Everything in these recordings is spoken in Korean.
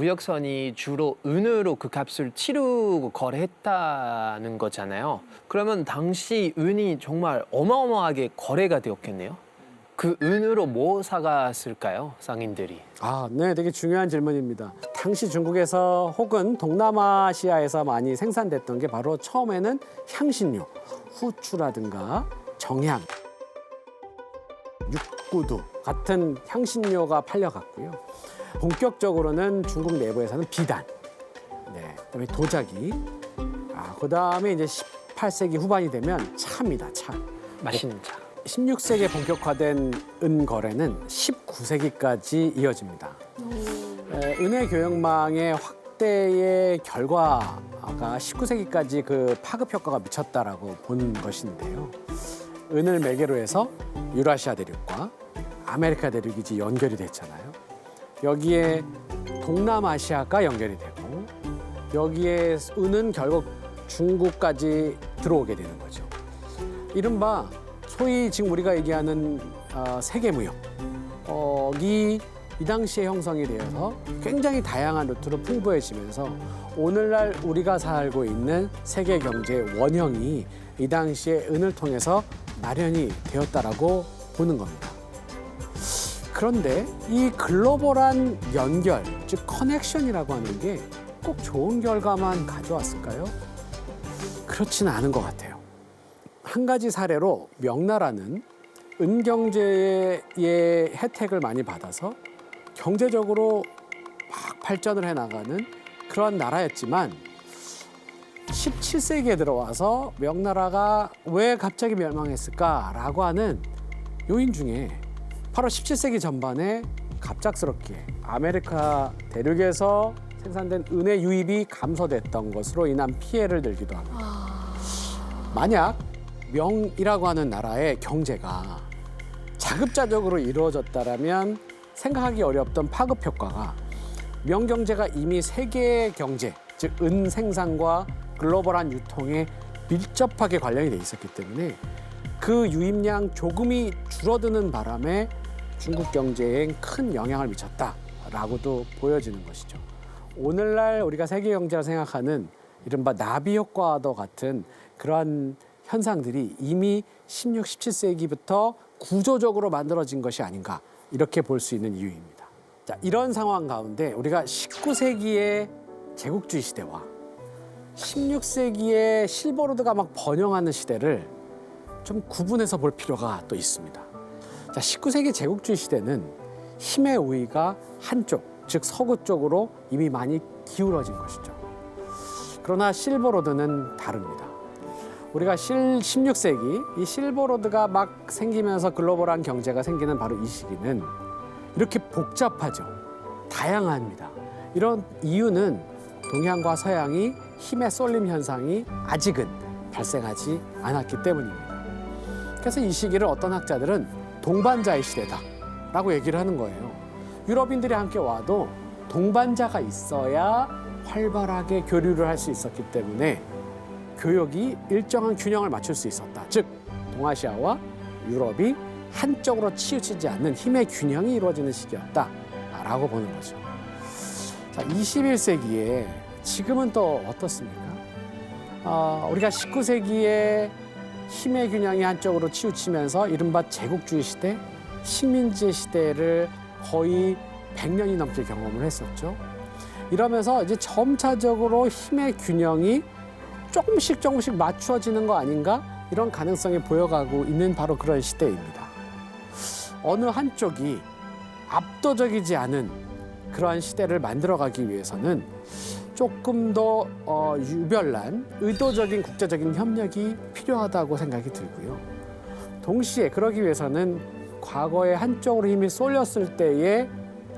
무역선이 주로 은으로 그 값을 치르고 거래했다는 거잖아요. 그러면 당시 은이 정말 어마어마하게 거래가 되었겠네요. 그 은으로 뭐 사갔을까요, 상인들이? 네, 되게 중요한 질문입니다. 당시 중국에서 혹은 동남아시아에서 많이 생산됐던 게 바로 처음에는 향신료, 후추라든가 정향, 육구두 같은 향신료가 팔려갔고요. 본격적으로는 중국 내부에서는 비단, 그다음에 도자기, 그다음에 이제 18세기 후반이 되면 차입니다, 차. 맛있는 차. 16세기에 본격화된 은 거래는 19세기까지 이어집니다. 은의 교역망의 확대의 결과가 19세기까지 그 파급 효과가 미쳤다라고 본 것인데요. 은을 매개로 해서 유라시아 대륙과 아메리카 대륙이 이제 연결이 됐잖아요. 여기에 동남아시아가 연결이 되고 여기에 은은 결국 중국까지 들어오게 되는 거죠. 이른바 소위 지금 우리가 얘기하는 세계무역이 이 당시에 형성이 되어서 굉장히 다양한 루트로 풍부해지면서 오늘날 우리가 살고 있는 세계 경제의 원형이 이 당시에 은을 통해서 마련이 되었다라고 보는 겁니다. 그런데 이 글로벌한 연결, 즉 커넥션이라고 하는 게 꼭 좋은 결과만 가져왔을까요? 그렇지는 않은 것 같아요. 한 가지 사례로 명나라는 은경제의 혜택을 많이 받아서 경제적으로 막 발전을 해나가는 그런 나라였지만 17세기에 들어와서 명나라가 왜 갑자기 멸망했을까라고 하는 요인 중에 바로 17세기 전반에 갑작스럽게 아메리카 대륙에서 생산된 은의 유입이 감소됐던 것으로 인한 피해를 들기도 합니다. 만약 명이라고 하는 나라의 경제가 자급자족으로 이루어졌다라면 생각하기 어렵던 파급 효과가 명 경제가 이미 세계 경제, 즉 은 생산과 글로벌한 유통에 밀접하게 관련이 돼 있었기 때문에 그 유입량 조금이 줄어드는 바람에 중국 경제에 큰 영향을 미쳤다라고도 보여지는 것이죠. 오늘날 우리가 세계 경제를 생각하는 이른바 나비 효과와도 같은 그러한 현상들이 이미 16, 17세기부터 구조적으로 만들어진 것이 아닌가 이렇게 볼 수 있는 이유입니다. 자, 이런 상황 가운데 우리가 19세기의 제국주의 시대와 16세기의 실버로드가 막 번영하는 시대를 좀 구분해서 볼 필요가 또 있습니다. 자, 19세기 제국주의 시대는 힘의 우위가 한쪽, 즉 서구 쪽으로 이미 많이 기울어진 것이죠. 그러나 실버로드는 다릅니다. 우리가 16세기 이 실버로드가 막 생기면서 글로벌한 경제가 생기는 바로 이 시기는 이렇게 복잡하죠. 다양합니다. 이런 이유는 동양과 서양이 힘의 쏠림 현상이 아직은 발생하지 않았기 때문입니다. 그래서 이 시기를 어떤 학자들은 동반자의 시대다라고 얘기를 하는 거예요. 유럽인들이 함께 와도 동반자가 있어야 활발하게 교류를 할 수 있었기 때문에 교역이 일정한 균형을 맞출 수 있었다. 즉 동아시아와 유럽이 한쪽으로 치우치지 않는 힘의 균형이 이루어지는 시기였다라고 보는 거죠. 자, 21세기에 지금은 또 어떻습니까? 우리가 19세기에 힘의 균형이 한쪽으로 치우치면서 이른바 제국주의 시대, 식민지 시대를 거의 100년이 넘게 경험을 했었죠. 이러면서 이제 점차적으로 힘의 균형이 조금씩 맞추어지는 거 아닌가? 이런 가능성이 보여가고 있는 바로 그런 시대입니다. 어느 한쪽이 압도적이지 않은 그러한 시대를 만들어가기 위해서는 조금 더 유별난 의도적인 국제적인 협력이 필요하다고 생각이 들고요. 동시에 그러기 위해서는 과거에 한쪽으로 힘이 쏠렸을 때의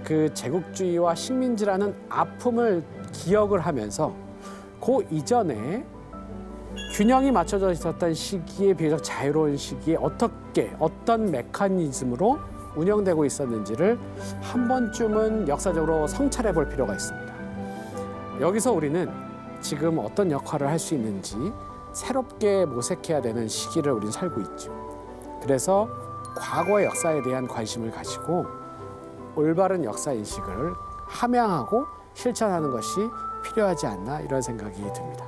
그 제국주의와 식민지라는 아픔을 기억을 하면서 그 이전에 균형이 맞춰져 있었던 시기에 비교적 자유로운 시기에 어떤 메커니즘으로 운영되고 있었는지를 한 번쯤은 역사적으로 성찰해 볼 필요가 있습니다. 여기서 우리는 지금 어떤 역할을 할 수 있는지 새롭게 모색해야 되는 시기를 우리는 살고 있죠. 그래서 과거의 역사에 대한 관심을 가지고 올바른 역사 인식을 함양하고 실천하는 것이 필요하지 않나 이런 생각이 듭니다.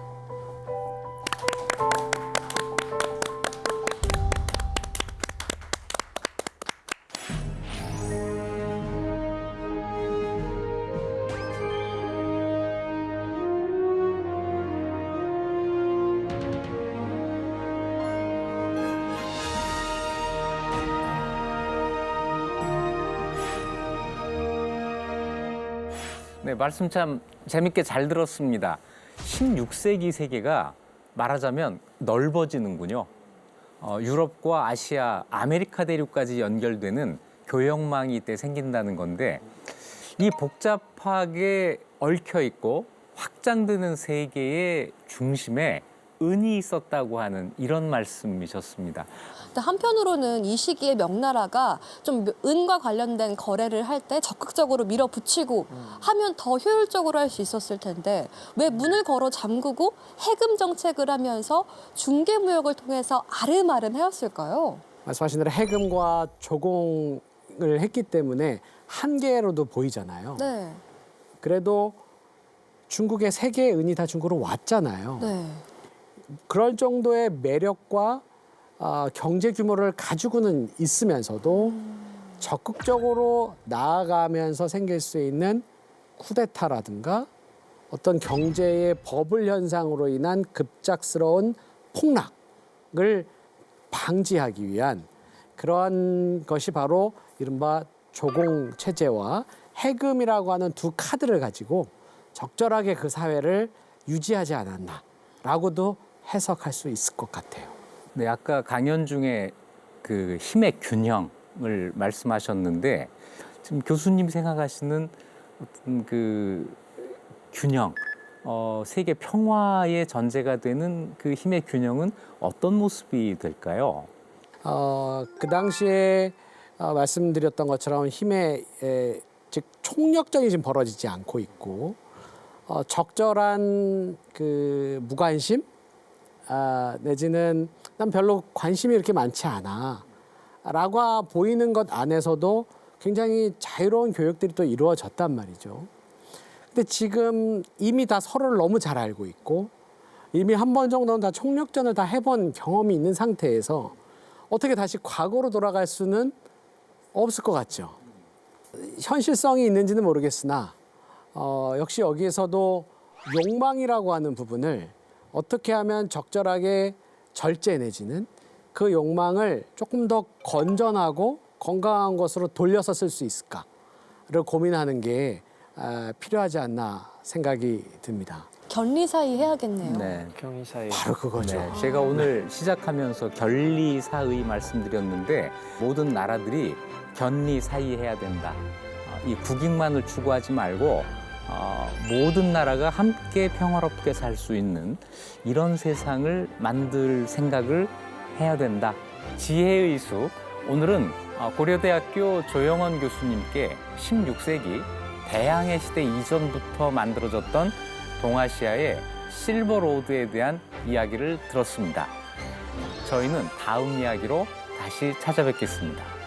네, 말씀 참 재밌게 잘 들었습니다. 16세기 세계가 말하자면 넓어지는군요. 유럽과 아시아, 아메리카 대륙까지 연결되는 교역망이 이때 생긴다는 건데 이 복잡하게 얽혀 있고 확장되는 세계의 중심에 은이 있었다고 하는 이런 말씀이셨습니다. 한편으로는 이 시기에 명나라가 좀 은과 관련된 거래를 할 때 적극적으로 밀어붙이고 하면 더 효율적으로 할 수 있었을 텐데 왜 문을 걸어 잠그고 해금 정책을 하면서 중개무역을 통해서 아름아름 해왔을까요? 말씀하신 대로 해금과 조공을 했기 때문에 한계로도 보이잖아요. 네. 그래도 중국의 세 개의 은이 다 중국으로 왔잖아요. 네. 그럴 정도의 매력과 경제 규모를 가지고는 있으면서도 적극적으로 나아가면서 생길 수 있는 쿠데타라든가 어떤 경제의 버블 현상으로 인한 급작스러운 폭락을 방지하기 위한 그러한 것이 바로 이른바 조공 체제와 해금이라고 하는 두 카드를 가지고 적절하게 그 사회를 유지하지 않았나라고도 해석할 수 있을 것 같아요. 네, 아까 강연 중에 그 힘의 균형을 말씀하셨는데 지금 교수님 생각하시는 어떤 그 균형, 세계 평화의 전제가 되는 그 힘의 균형은 어떤 모습이 될까요? 그 당시에 말씀드렸던 것처럼 힘의 즉 총력전이 지금 벌어지지 않고 있고 적절한 그 무관심 내지는 난 별로 관심이 이렇게 많지 않아 라고 보이는 것 안에서도 굉장히 자유로운 교육들이 또 이루어졌단 말이죠. 근데 지금 이미 다 서로를 너무 잘 알고 있고 이미 한 번 정도는 다 총력전을 다 해본 경험이 있는 상태에서 어떻게 다시 과거로 돌아갈 수는 없을 것 같죠. 현실성이 있는지는 모르겠으나 역시 여기에서도 욕망이라고 하는 부분을 어떻게 하면 적절하게 절제 내지는 그 욕망을 조금 더 건전하고 건강한 것으로 돌려서 쓸 수 있을까를 고민하는 게 필요하지 않나 생각이 듭니다. 견리사의 해야겠네요. 네. 경의사의 바로 그거죠. 네, 제가 오늘 시작하면서 견리사의 말씀드렸는데 모든 나라들이 견리사의해야 된다. 이 국익만을 추구하지 말고 모든 나라가 함께 평화롭게 살 수 있는 이런 세상을 만들 생각을 해야 된다. 지혜의 숲, 오늘은 고려대학교 조영원 교수님께 16세기 대항해 시대 이전부터 만들어졌던 동아시아의 실버로드에 대한 이야기를 들었습니다. 저희는 다음 이야기로 다시 찾아뵙겠습니다.